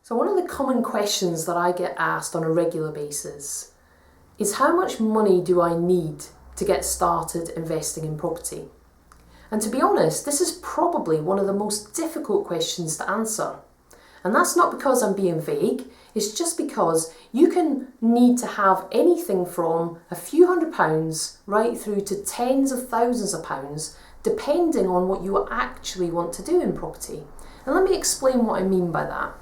So one of the common questions that I get asked on a regular basis is how much money do I need to get started investing in property? And to be honest, this is probably one of the most difficult questions to answer. And that's not because I'm being vague, it's just because you can need to have anything from a few £100s right through to tens of thousands of pounds, depending on what you actually want to do in property. And let me explain what I mean by that.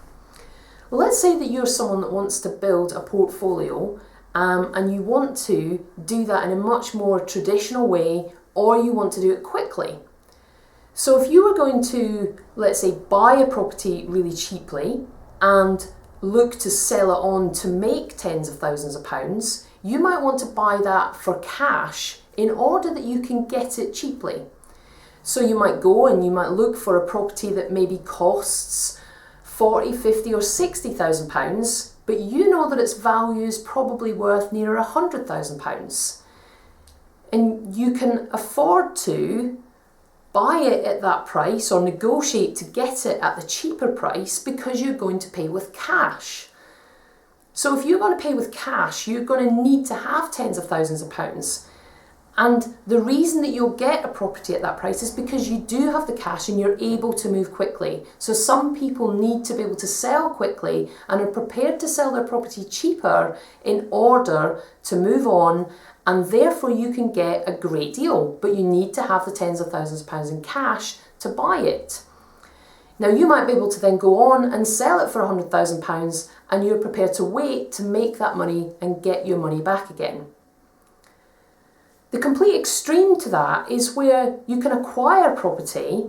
Well, let's say that you're someone that wants to build a portfolio and you want to do that in a much more traditional way, or you want to do it quickly. So if you were going to, let's say, buy a property really cheaply and look to sell it on to make tens of thousands of pounds, you might want to buy that for cash in order that you can get it cheaply. So you might go and you might look for a property that maybe costs 40, 50 or 60,000 pounds, but you know that its value is probably worth near 100,000 pounds. And you can afford to buy it at that price or negotiate to get it at the cheaper price because you're going to pay with cash. So if you're going to pay with cash, you're going to need to have tens of thousands of pounds. And the reason that you'll get a property at that price is because you do have the cash and you're able to move quickly. So some people need to be able to sell quickly and are prepared to sell their property cheaper in order to move on, and therefore you can get a great deal, but you need to have the tens of thousands of pounds in cash to buy it. Now you might be able to then go on and sell it for £100,000 and you're prepared to wait to make that money and get your money back again. The complete extreme to that is where you can acquire property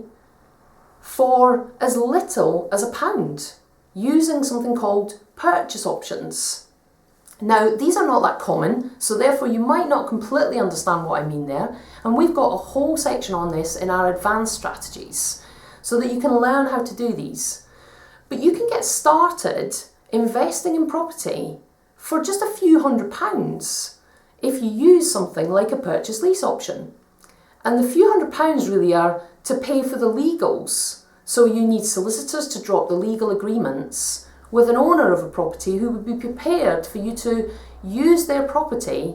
for as little as £1 using something called purchase options. Now, these are not that common, so therefore you might not completely understand what I mean there, and we've got a whole section on this in our advanced strategies so that you can learn how to do these. But you can get started investing in property for just a few £100s if you use something like a purchase lease option. And the few £100s really are to pay for the legals. So you need solicitors to drop the legal agreements with an owner of a property who would be prepared for you to use their property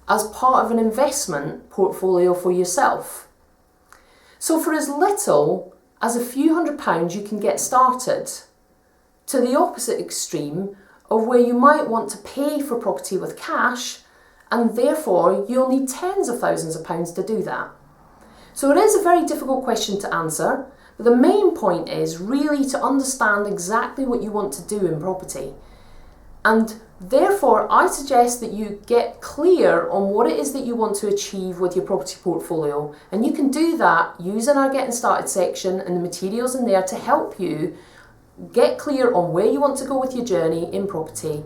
as part of an investment portfolio for yourself. So for as little as a few £100s you can get started, to the opposite extreme of where you might want to pay for property with cash, and therefore you'll need tens of thousands of pounds to do that. So it is a very difficult question to answer, but the main point is really to understand exactly what you want to do in property. And therefore I suggest that you get clear on what it is that you want to achieve with your property portfolio, and you can do that using our Getting Started section and the materials in there to help you get clear on where you want to go with your journey in property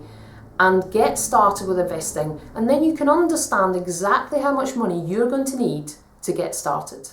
and get started with investing, and then you can understand exactly how much money you're going to need to get started.